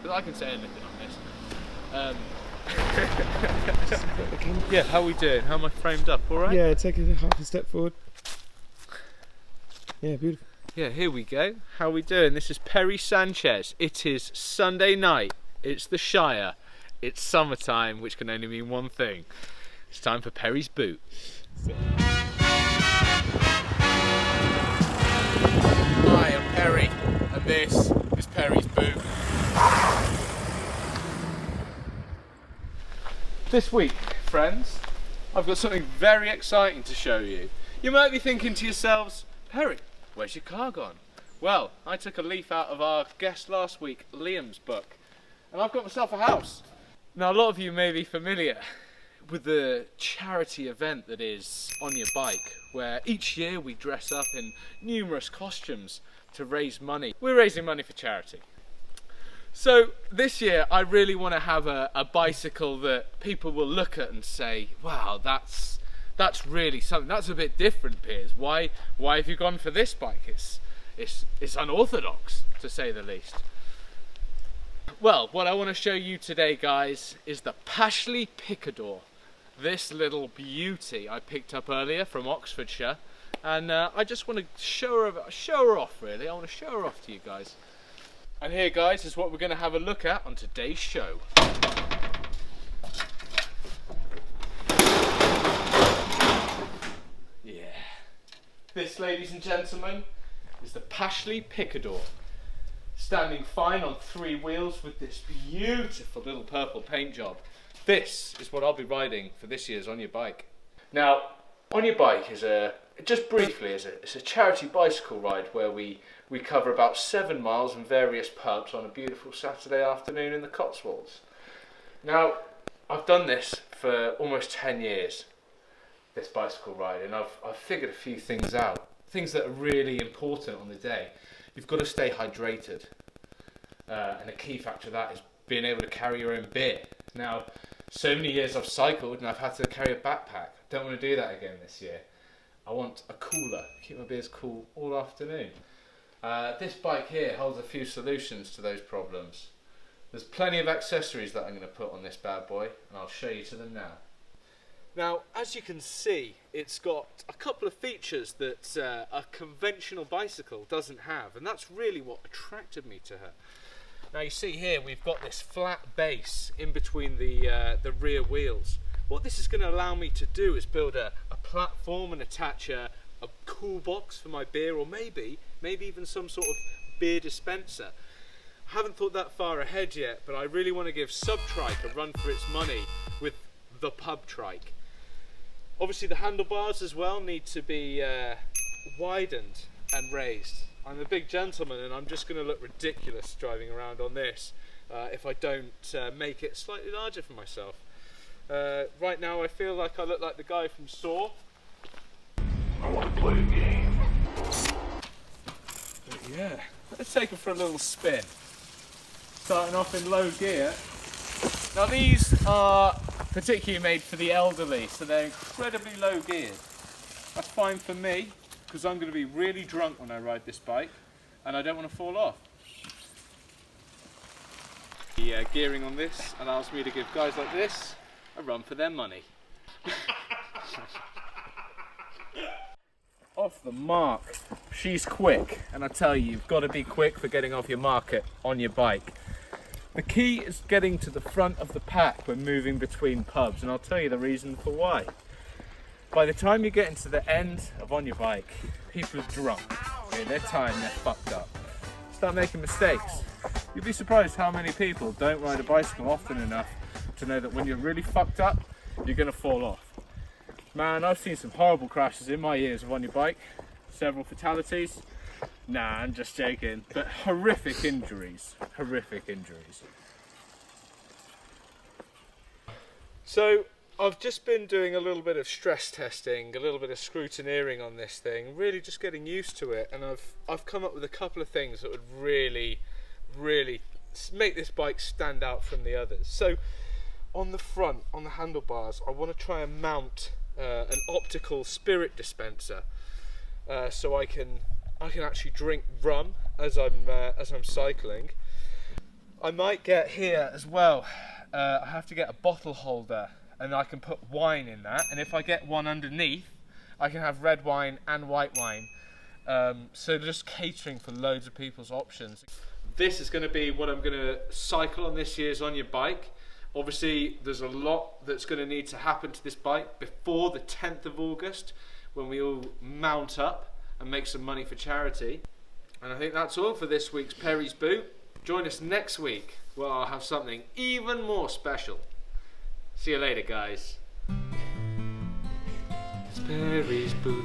because I can say anything on this. Yeah, how are we doing? How am I framed up? All right? Yeah, take a half a step forward. Yeah, beautiful. Yeah, here we go. How are we doing? This is Perry Sanchez. It is Sunday night. It's the Shire. It's summertime, which can only mean one thing. It's time for Perry's Boot. Hi, I'm Perry, and this is Perry's Boot. This week, friends, I've got something very exciting to show you. You might be thinking to yourselves, Perry, where's your car gone? Well, I took a leaf out of our guest last week, Liam's book, and I've got myself a house. Now, a lot of you may be familiar with the charity event that is On Your Bike, where each year we dress up in numerous costumes to raise money. We're raising money for charity. So this year I really want to have a bicycle that people will look at and say, wow, that's really something. That's a bit different, Piers. Why have you gone for this bike? It's unorthodox, to say the least. Well, what I want to show you today, guys, is the Pashley Picador. This little beauty I picked up earlier from Oxfordshire, and I just want to show her off, really. I want to show her off to you guys. And here, guys, is what we're going to have a look at on today's show. Yeah. This, ladies and gentlemen, is the Pashley Picador. Standing fine on 3 wheels with this beautiful little purple paint job. This is what I'll be riding for this year's On Your Bike. Now, On Your Bike is just briefly, it's a charity bicycle ride where we cover about 7 miles in various pubs on a beautiful Saturday afternoon in the Cotswolds. Now, I've done this for almost 10 years, this bicycle ride, and I've figured a few things out. Things that are really important on the day. You've got to stay hydrated, and a key factor of that is being able to carry your own beer. Now, so many years I've cycled and I've had to carry a backpack. Don't want to do that again this year. I want a cooler, keep my beers cool all afternoon. This bike here holds a few solutions to those problems. There's plenty of accessories that I'm going to put on this bad boy, and I'll show you to them now. Now, as you can see, it's got a couple of features that a conventional bicycle doesn't have, and that's really what attracted me to her. Now, you see here, we've got this flat base in between the rear wheels. What this is going to allow me to do is build a platform and attach a cool box for my beer, or maybe even some sort of beer dispenser. I haven't thought that far ahead yet, but I really want to give Subtrike a run for its money with the Pub Trike. Obviously the handlebars as well need to be widened and raised. I'm a big gentleman and I'm just going to look ridiculous driving around on this if I don't make it slightly larger for myself. Right now I feel like I look like the guy from Saw. I want to play a game. But yeah, let's take it for a little spin. Starting off in low gear. Now these are particularly made for the elderly, so they're incredibly low geared. That's fine for me, because I'm going to be really drunk when I ride this bike, and I don't want to fall off. The gearing on this allows me to give guys like this a run for their money. Off the mark. She's quick, and I tell you, you've got to be quick for getting off your mark on your bike. The key is getting to the front of the pack when moving between pubs, and I'll tell you the reason for why. By the time you get into the end of On Your Bike, people are drunk. Okay, they're tired and they're fucked up. Start making mistakes. You'd be surprised how many people don't ride a bicycle often enough to know that when you're really fucked up, you're going to fall off. Man, I've seen some horrible crashes in my years of On Your Bike. Several fatalities. Nah, I'm just joking. But horrific injuries. Horrific injuries. So, I've just been doing a little bit of stress testing, a little bit of scrutineering on this thing, really just getting used to it, and I've come up with a couple of things that would really make this bike stand out from the others. So, on the front, on the handlebars, I want to try and mount an optical spirit dispenser, so I can actually drink rum as I'm cycling. I might get here as well. I have to get a bottle holder, and I can put wine in that. And if I get one underneath, I can have red wine and white wine. So just catering for loads of people's options. This is going to be what I'm going to cycle on this year's On Your Bike. Obviously, there's a lot that's going to need to happen to this bike before the 10th of August, when we all mount up and make some money for charity. And I think that's all for this week's Perry's Boot. Join us next week, where I'll have something even more special. See you later, guys. It's Perry's Boot.